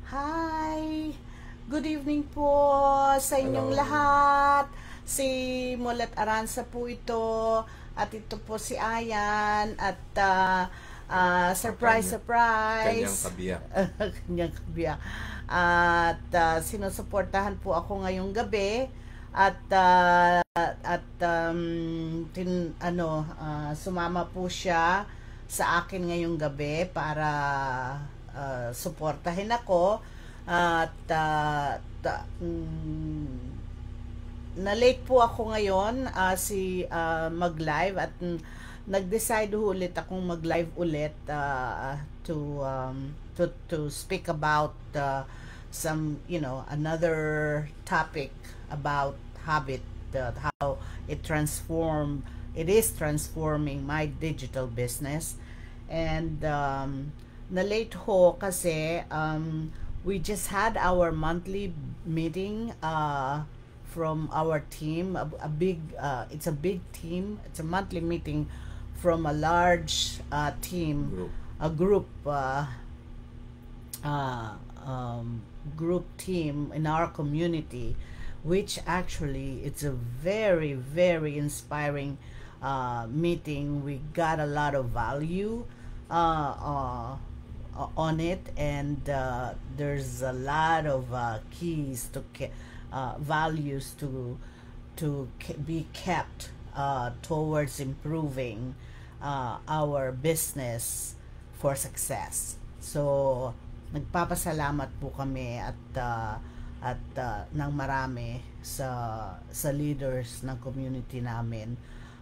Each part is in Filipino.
Hi! Good evening po sa inyong Hello. lahat. Si Mulet Aranza po ito. At ito po si Ayan. At surprise, Kanyang surprise. kabiyak. Kanyang kabiyak. At sinusuportahan po ako ngayong gabi. At sumama po siya sa akin ngayong gabi para suportahin ako at na-late po ako ngayon mag-live at nag-decide ulit akong mag-live ulit to speak about some, another topic about habit, how it is transforming my digital business. And na-late ho kasi we just had our monthly meeting from our team, it's a big team. It's a monthly meeting from a large team, a group team in our community, which actually it's a very, very inspiring meeting. We got a lot of value on it, and there's a lot of keys to values to be kept towards improving our business for success. So nagpapasalamat po kami at ng marami sa leaders ng community namin,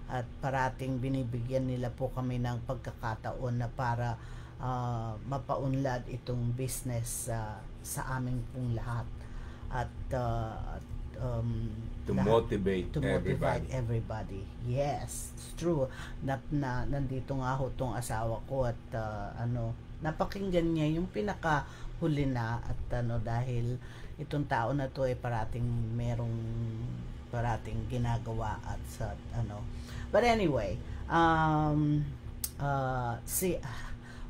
at parating binibigyan nila po kami ng pagkakataon na para mapaunlad itong business sa aming pong lahat, at to motivate everybody. Yes, it's true. Nandito nga ho tong asawa ko, at napakinggan niya yung pinakahuli na, at dahil itong tao na to ay parating ginagawa at but anyway,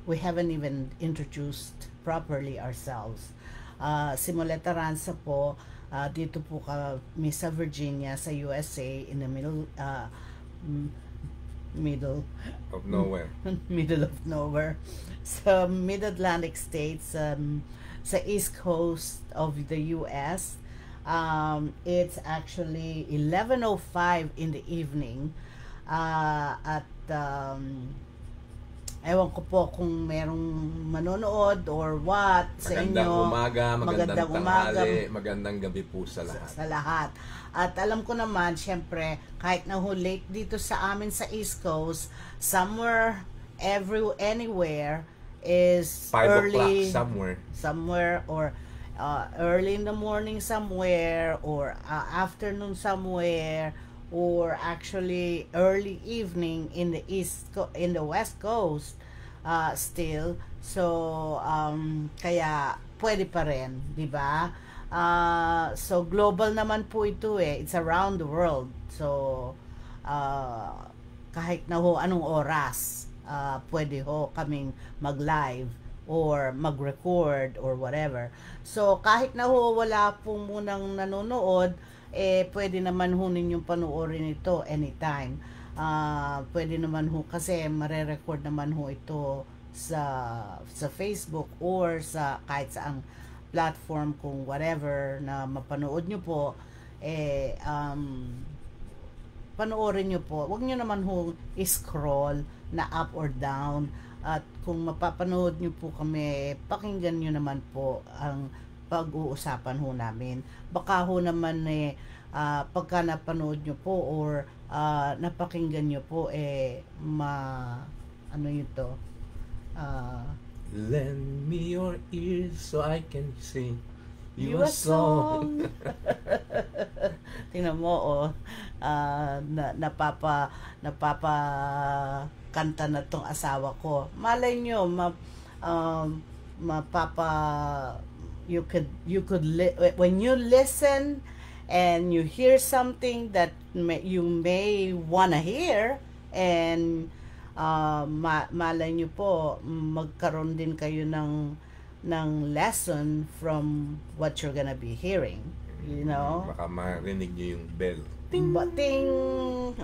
we haven't even introduced properly ourselves. Si Mulet Aranza po, dito po kami sa Virginia, sa USA, in the middle of nowhere. Middle of nowhere, sa Mid-Atlantic states, sa East Coast of the US. It's actually 11:05 in the evening, at ewan ko po kung merong manonood or what sa inyo. Magandang tanghali, magandang gabi po sa lahat. At alam ko naman, syempre, kahit na late dito sa amin sa East Coast, anywhere is 5 early, o'clock somewhere, or early in the morning somewhere, or afternoon somewhere, or actually early evening in the West Coast still. So kaya pwede pa rin, di ba? So global naman po ito it's around the world. So kahit na ho anong oras, pwede ho kaming mag-live or mag-record or whatever. So kahit na ho wala pong munang nanonood, pwede naman ho ninyong panoorin ito anytime. Pwede naman ho, kasi mare-record naman ho ito sa Facebook or sa kahit saang platform, kung whatever na mapanood nyo po, panoorin nyo po. Huwag nyo naman ho i-scroll na up or down. At kung mapapanood nyo po kami, pakinggan nyo naman po ang pag-uusapan ho namin. Baka ho naman pagka napanood nyo po or napakinggan nyo po, ano yun to? Lend me your ears so I can sing you a song. Tingnan mo, napapakanta na tong asawa ko. Malay nyo, you could when you listen and you hear something that you may wanna hear, and malay nyo po magkaroon din kayo ng ng lesson from what you're gonna be hearing, you know. Baka marinig niyo yung bell. Bating!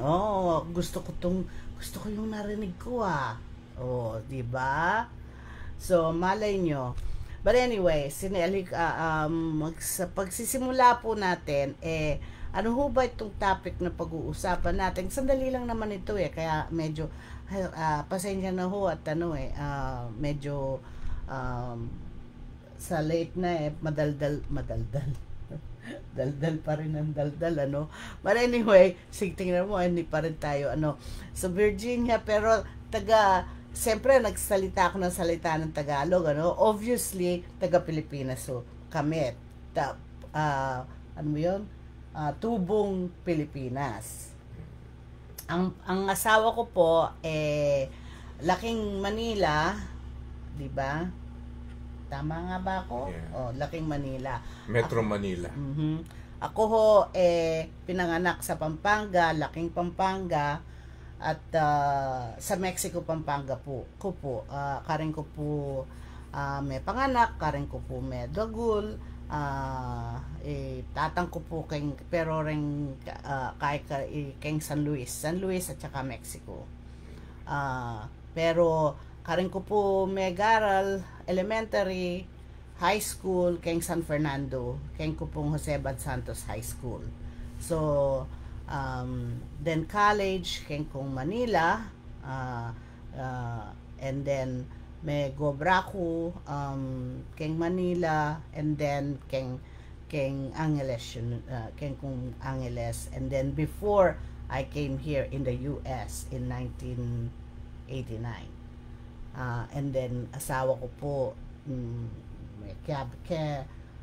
Oh, gusto ko yung narinig ko ah. Oh, di ba? So, malay nyo. But anyway, pagsisimula po natin, ano ho ba itong topic na pag-uusapan natin? Sandali lang naman ito kaya medyo, pasensya na ho at medyo, sa late na madaldal. Daldal pa rin ang daldal, ano. But anyway, tingnan mo, hindi pa rin tayo, sa Virginia, pero siyempre, nagsalita ako ng salita ng Tagalog, Obviously, taga-Pilipinas, so, kami, ano mo yun? Tubong Pilipinas. Ang asawa ko po, laking Manila, di ba? Tama nga ba ako? Yeah. Oh, laking Manila. Metro Manila. Ako ho, pinanganak sa Pampanga, laking Pampanga, at sa Mexico, Pampanga po. Karing ko po may panganak, karing ko po may dagul, tatang ko po pero rin kay San Luis at saka Mexico. Pero karing ko po may garal, elementary, high school, kay San Fernando, kay ko pong Jose Bad Santos High School. So, then college, kay kong Manila, and then may Gobraku, kay Manila, and then kay Angeles, kay kong Angeles, and then before I came here in the US in 1989. And then asawa ko po kaya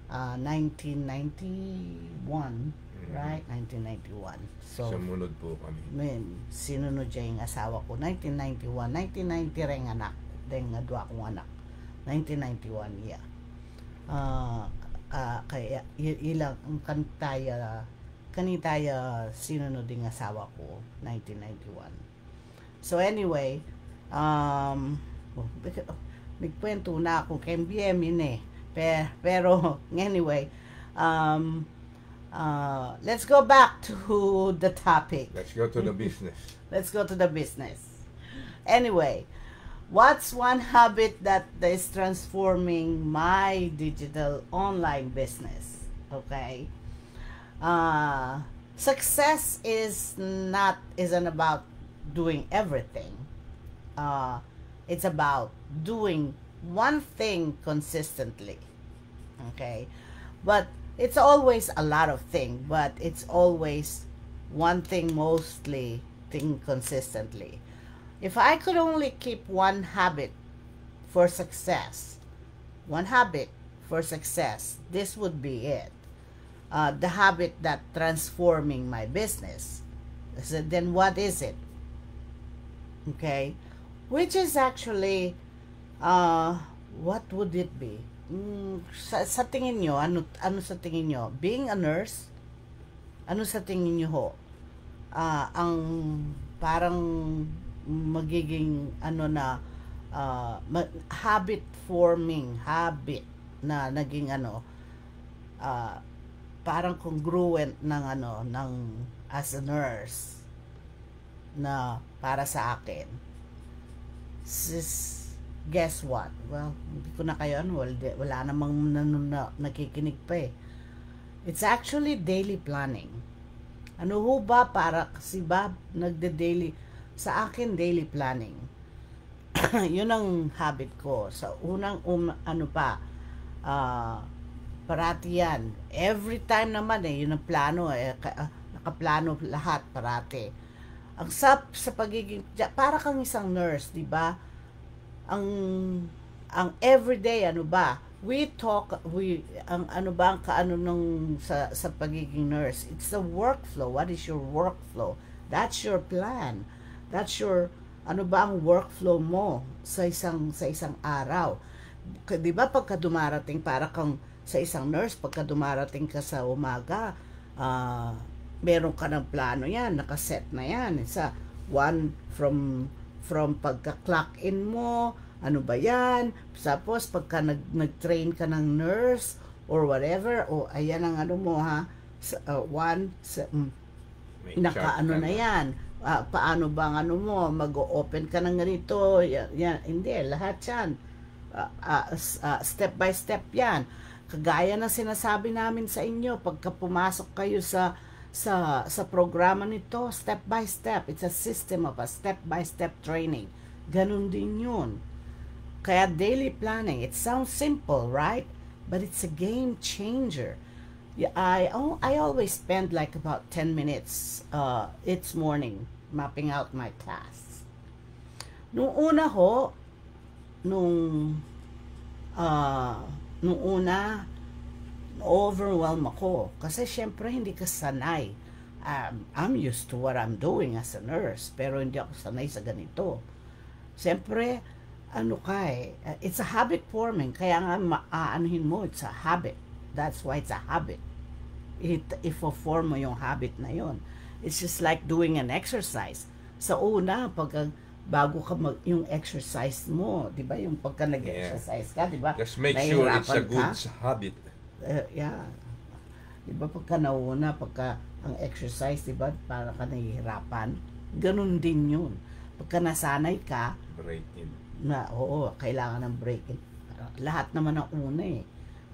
1991, right? 1991. So sumunod po kami. Sinunod siya yung asawa ko 1991, 1990 rin anak, then adwa akong anak 1991, yeah. Kaya ilang kanitaya sinunod yung asawa ko 1991. So anyway, nagkwento na ako kay MBM yun pero anyway, let's go back to the topic. Let's go to the business. Let's go to the business. Anyway, what's one habit that is transforming my digital online business? Okay, success isn't about doing everything. It's about doing one thing consistently. Okay, but it's always a lot of things, but it's always one thing mostly thing consistently. If I could only keep one habit for success, this would be it. The habit that transforming my business. So then what is it? Okay, which is actually, what would it be? Sa tingin nyo, ano sa tingin nyo? Being a nurse, ano sa tingin nyo ho? Ang parang magiging habit na naging parang congruent ng as a nurse na para sa akin. Guess what? Well, hindi ko na kayo wala namang nakikinig pa It's actually daily planning. Ano ho ba para si Bob nagde-daily sa akin daily planning. Yun ang habit ko. Sa unang parati yan. Every time naman yun ang plano nakaplano lahat parati. Ang sa pagiging para kang isang nurse, di ba? Ang everyday sa pagiging nurse, it's the workflow. What is your workflow? That's your plan. That's your ang workflow mo sa isang araw. Di ba pagka dumarating para kang sa isang nurse, pagka dumarating ka sa umaga, meron ka ng plano yan, nakaset na yan. Sa one from pagka-clock in mo, ano ba yan? Tapos, pagka nag-train ka ng nurse or whatever, o ayan ang ano mo ha, nakaano na yan. Paano ba ang ano mo, mag-open ka ng ganito, yan, hindi, lahat yan. Step by step yan. Kagaya ng sinasabi namin sa inyo, pagka pumasok kayo sa programa nito, step by step. It's a system of a step by step training. Ganun din yun. Kaya daily planning, it sounds simple, right? But it's a game changer. Yeah, I always spend like about 10 minutes each morning mapping out my tasks. Nung una ho, nung una, overwhelm ako. Kasi syempre hindi ka sanay. I'm used to what I'm doing as a nurse, pero hindi ako sanay sa ganito. Syempre, it's a habit forming. Kaya nga aanuhin mo, it's a habit. That's why it's a habit. If-form mo yung habit na yon. It's just like doing an exercise. Sa una, bago ka yung exercise mo, di ba? Yung pagka nag-exercise ka, di ba? Just make sure it's a good habit. Yeah. Di ba pagka nauna, pagka ang exercise, di ba? Para ka nahihirapan. Ganun din yun. Pagka nasanay ka, break in. Oo, kailangan ng break in. Lahat naman ang una eh.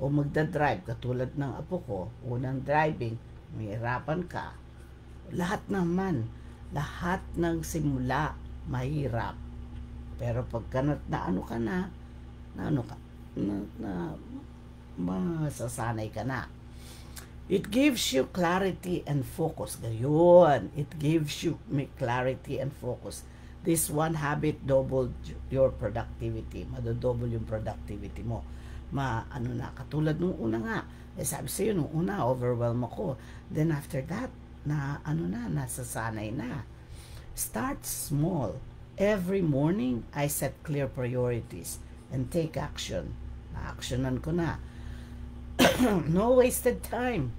O magdadrive, katulad ng apo ko, unang driving, mahirapan ka. Lahat naman, lahat ng simula, mahirap. Pero pagka masasanay ka na. It gives you clarity and focus. Gayon. It gives you clarity and focus. This one habit doubled your productivity. Madodouble yung productivity mo. Katulad nung una nga. Sabi sa'yo, nung una, overwhelm ako. Then after that, nasasanay na. Start small. Every morning, I set clear priorities and take action. Na-actionan ko na. No wasted time.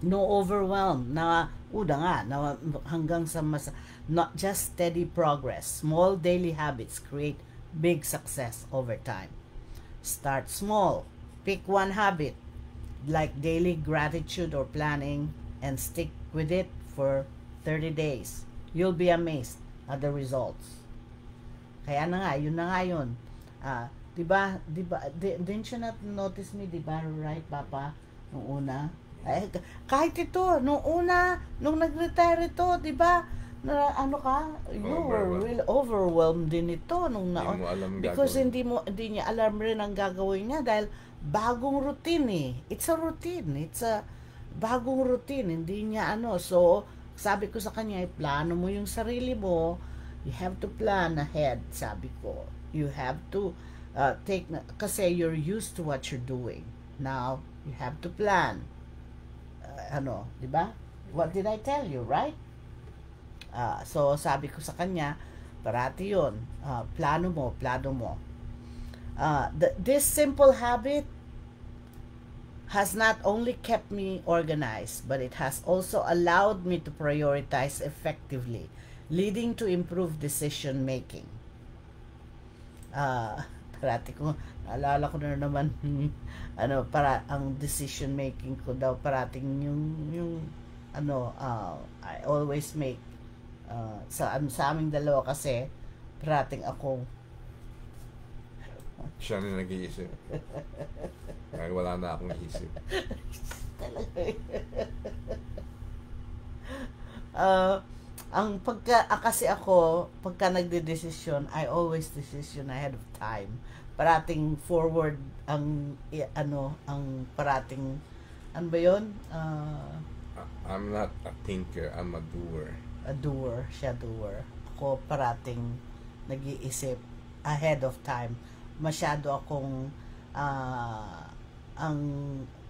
No overwhelm. Hanggang sa not just steady progress. Small daily habits create big success over time. Start small. Pick one habit, like daily gratitude or planning, and stick with it for 30 days. You'll be amazed at the results. Kaya yun na nga yun. Diba, didn't you not notice me, diba, right, Papa, nung una? Kahit ito, nung una, nung nag-retire ito, diba, you were really overwhelmed din ito nung because hindi niya alam rin ang gagawin niya dahil bagong routine eh. It's a routine. It's a bagong routine. Hindi niya So, sabi ko sa kanya, plano mo yung sarili mo. You have to plan ahead, sabi ko. You have to kasi you're used to what you're doing. Now, you have to plan. Di ba? What did I tell you, right? So, sabi ko sa kanya, parati yun. Plano mo. This simple habit has not only kept me organized, but it has also allowed me to prioritize effectively, leading to improved decision making. Parati ko, naalala ko na naman, para ang decision making ko daw, parating I always make, sa aming dalawa kasi, parating akong, siya na nag-iisip. Kaya wala na akong isip. Kasi ako, pagka nagde-desisyon, I always decision ahead of time. Parating forward ang parating, ano ba yun? I'm not a thinker, I'm a doer. A doer, siya doer. Ako parating nag-iisip ahead of time. Masyado akong ang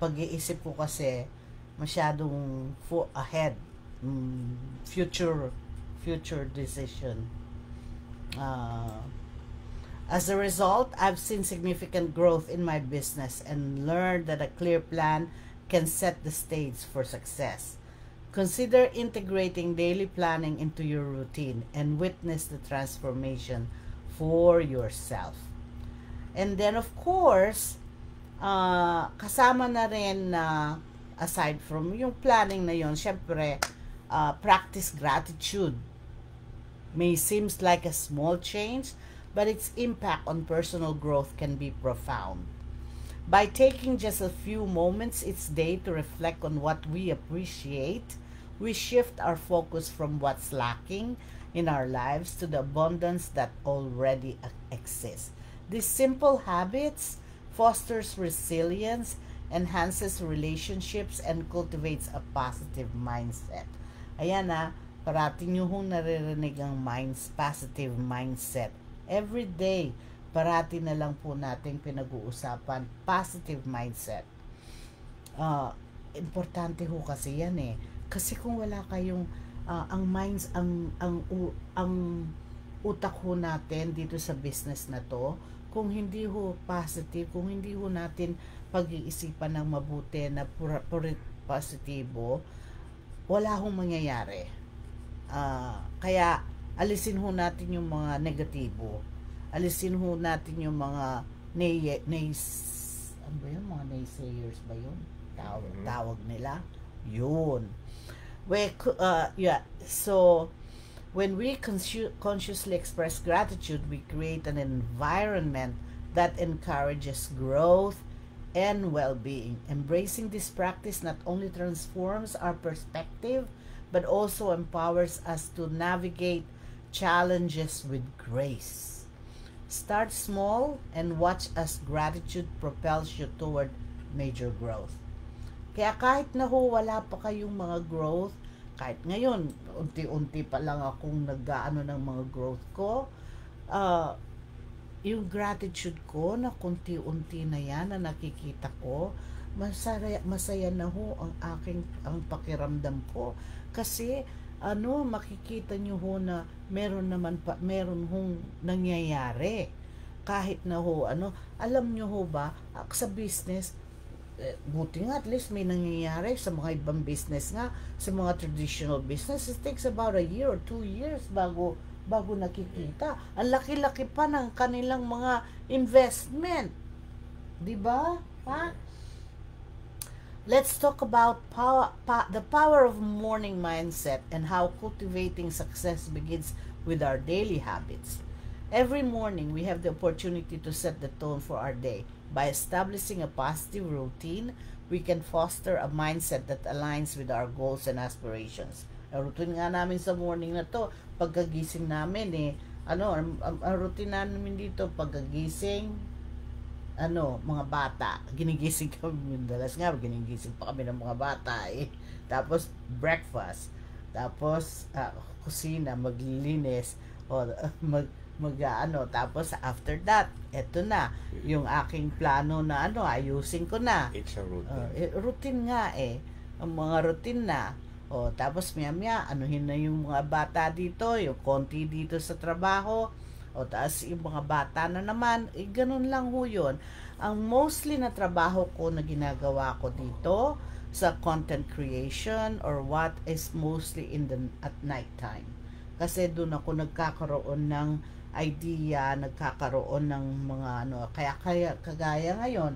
pag-iisip ko kasi masyadong ahead, future decision. As a result, I've seen significant growth in my business and learned that a clear plan can set the stage for success. Consider integrating daily planning into your routine and witness the transformation for yourself. And then of course, kasama na rin na aside from yung planning na yon, syempre, practice gratitude. May seems like a small change, but its impact on personal growth can be profound. By taking just a few moments each day to reflect on what we appreciate, we shift our focus from what's lacking in our lives to the abundance that already exists. These simple habits fosters resilience, enhances relationships, and cultivates a positive mindset. Ayan na, parati nyo hong naririnig ang positive mindset. Every day, parati na lang po nating pinag-uusapan positive mindset. Importante ho kasi yan eh. Kasi kung wala kayong ang utak ho natin dito sa business na to, kung hindi ho positive, kung hindi ho natin pag-iisipan ng mabuti na positibo, wala hong mangyayari. Kaya alisin ho natin yung mga negatibo. Alisin ho natin yung mga ano ba yun? Mga naysayers ba yun? Tawag nila. Yun. So, when we consciously express gratitude, we create an environment that encourages growth and well-being. Embracing this practice not only transforms our perspective, but also empowers us to navigate challenges with grace. Start small and watch as gratitude propels you toward major growth. Kaya kahit na ho wala pa kayong mga growth, kahit ngayon, unti-unti pa lang akong nag-aano ng mga growth ko, yung gratitude ko na kunti-unti na yan na nakikita ko, masaya na ho ang pakiramdam ko. Kasi makikita nyo ho na meron hong nangyayari. Kahit na ho, alam nyo ho ba, sa business, buti nga at least may nangyayari sa mga ibang business nga, sa mga traditional business, it takes about a year or 2 years bago nakikita. Ang laki-laki pa ng kanilang mga investment. Diba? Ha? Let's talk about the power of morning mindset and how cultivating success begins with our daily habits. Every morning, we have the opportunity to set the tone for our day. By establishing a positive routine, we can foster a mindset that aligns with our goals and aspirations. Ang routine nga namin sa morning na to, pagkagising namin ang routine namin dito, pagkagising, mga bata, ginigising kami, dalas nga, ginigising pa kami ng mga bata Tapos, breakfast. Tapos, kusina, maglilinis, tapos after that, eto na, yung aking plano na ayusin ko na. It's a routine. Routine nga ang mga routine na. Tapos maya anuhin na yung mga bata dito, yung konti dito sa trabaho, tapos yung mga bata na naman, ganun lang ho yun. Ang mostly na trabaho ko na ginagawa ko dito sa content creation or what is mostly at night time. Kasi doon ako nagkakaroon ng idea, nagkakaroon ng mga kaya kagaya ngayon,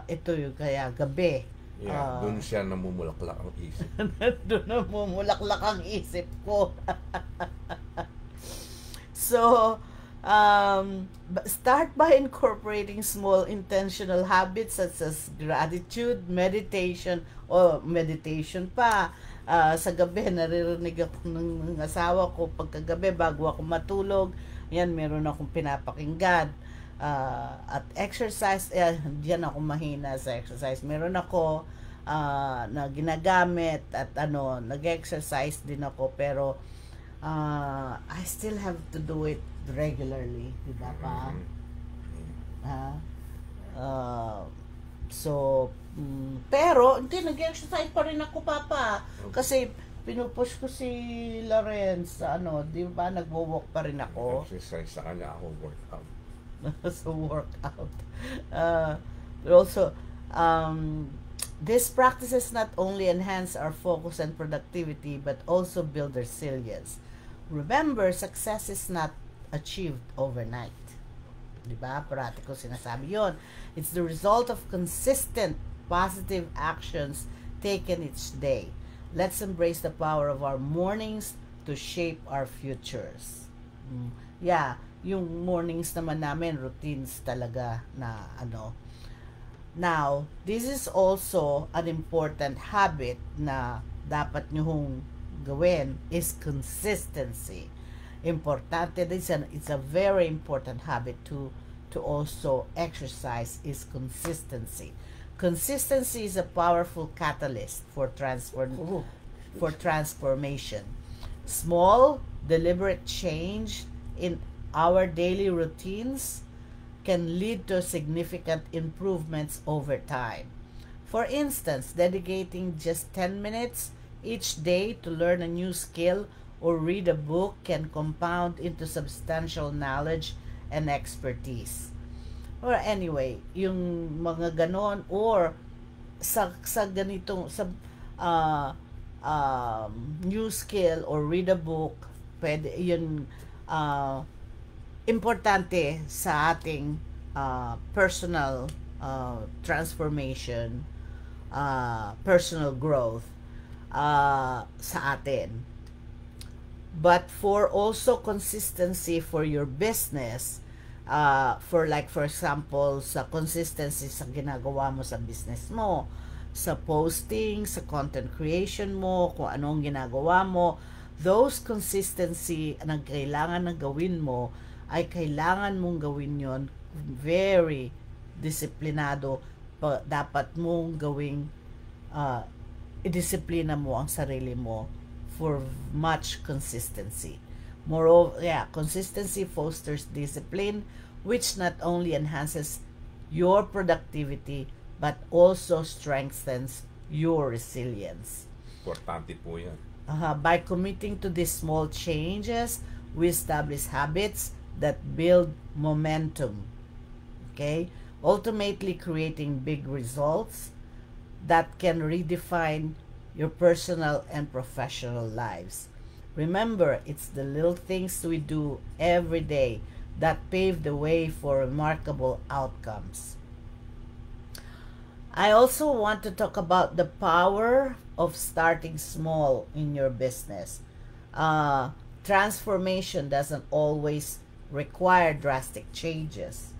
ito yung kaya gabi. Yeah, doon siya namumulaklak ang isip. Doon namumulaklak ang isip ko. So, start by incorporating small intentional habits such as gratitude, meditation pa. Sa gabi, naririnig ako ng asawa ko pagkagabi bago ako matulog. Yan, meron akong pinapakinggan. At exercise, diyan ako mahina sa exercise. Meron ako na ginagamit at nag-exercise din ako, pero I still have to do it regularly, di ba pa? Pero hindi, nag-exercise pa rin ako, Papa, kasi pinupush ko si Lawrence di ba, nagwo-walk pa rin ako. Exercise sa kanya, ako workout. So workout. But also, these practices not only enhance our focus and productivity, but also build resilience. Remember, success is not achieved overnight. Diba? Parati ko sinasabi yun. It's the result of consistent positive actions taken each day. Let's embrace the power of our mornings to shape our futures. Yeah, yung mornings naman namin, routines talaga na ano. Now, this is also an important habit na dapat nyong gawin is consistency. Importante din, it's a very important habit to also exercise is consistency. Consistency is a powerful catalyst for transformation. Small, deliberate change in our daily routines can lead to significant improvements over time. For instance, dedicating just 10 minutes each day to learn a new skill or read a book can compound into substantial knowledge and expertise. Or anyway, yung mga ganon, or sa ganitong new skill or read a book, pwede yun importante sa ating personal transformation, personal growth sa atin. But for also consistency for your business, for example, sa consistency sa ginagawa mo sa business mo, sa posting, sa content creation mo, kung anong ginagawa mo, those consistency na kailangan na gawin mo, ay kailangan mong gawin yon very disiplinado. Dapat mong gawing idisiplina mo ang sarili mo for much consistency. Moreover, consistency fosters discipline, which not only enhances your productivity but also strengthens your resilience. Importante po yan. By committing to these small changes, we establish habits that build momentum. Okay? Ultimately creating big results that can redefine your personal and professional lives. Remember, it's the little things we do every day that pave the way for remarkable outcomes. I also want to talk about the power of starting small in your business. Transformation doesn't always require drastic changes.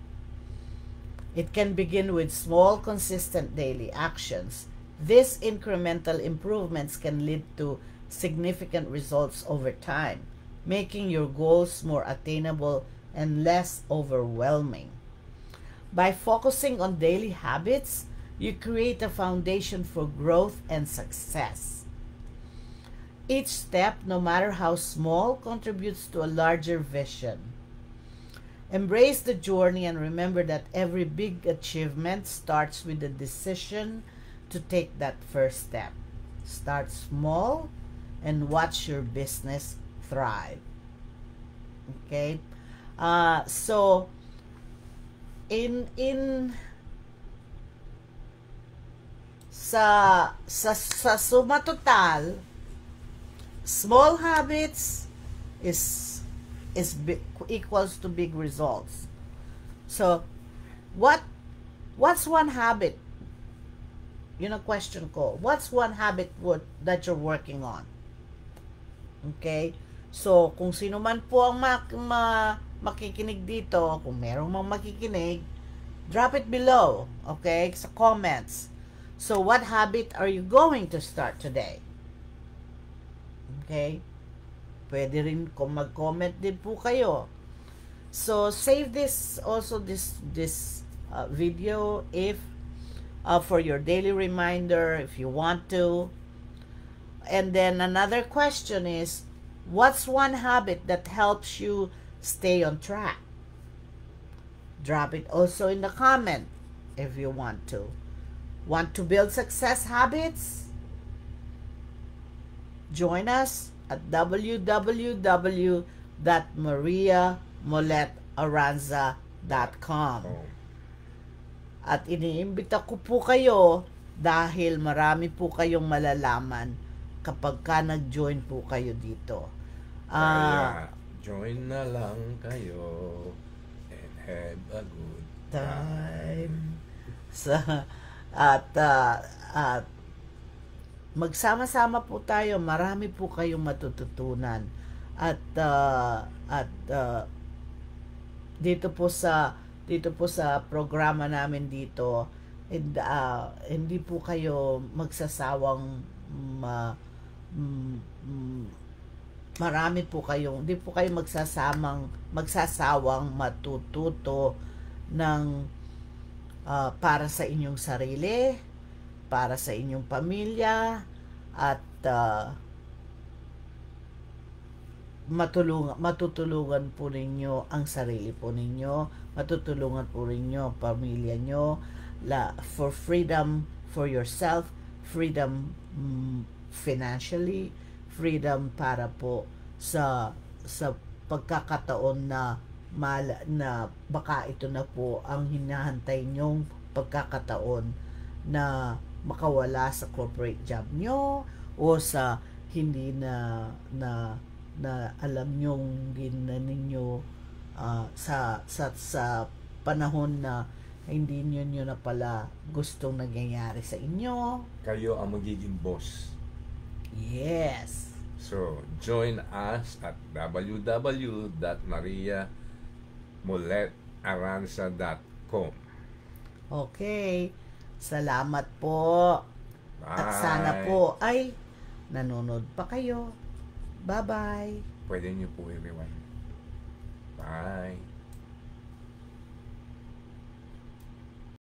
It can begin with small, consistent daily actions. These incremental improvements can lead to significant results over time, making your goals more attainable and less overwhelming. By focusing on daily habits, you create a foundation for growth and success. Each step, no matter how small, contributes to a larger vision. Embrace the journey and remember that every big achievement starts with the decision to take that first step. Start small and watch your business thrive. Okay? So in sa suma total, small habits is equals to big results. So what's one habit? Yun ang question ko. What's one habit that you're working on? Okay? So, kung sino man po ang makikinig dito, kung merong makikinig, drop it below, okay? Sa comments. So, what habit are you going to start today? Okay? Pwede rin mag-comment din po kayo. So, save this video if for your daily reminder if you want to. And then another question is, what's one habit that helps you stay on track? Drop it also in the comment if you want to. Want to build success habits? Join us at www.mariamoletaranza.com. At iniimbita ko po kayo dahil marami po kayong malalaman kapag ka nag-join po kayo dito. Join na lang kayo and have a good Time. Sa at magsama-sama po tayo, marami po kayong matututunan. At dito po sa programa namin dito, hindi po kayo magsasawang marami po kayong, hindi po kayo magsasawang matututo ng para sa inyong sarili, para sa inyong pamilya, at matutulungan po ninyo ang sarili po ninyo, matutulungan po ninyo ang pamilya nyo, for freedom for yourself, freedom financially, freedom para po sa pagkakataon na baka ito na po ang hinahantay nyong pagkakataon na makawala sa corporate job nyo, o sa hindi na alam nyong din na ninyo sa panahon na hindi nyo na pala gustong nangyayari sa inyo. Kayo ang magiging boss. Yes. So, join us at www.mariamulet.aranza.com. Okay. Salamat po. Bye. At sana po ay nanonood pa kayo. Bye-bye. Pwede niyo po everyone. Bye.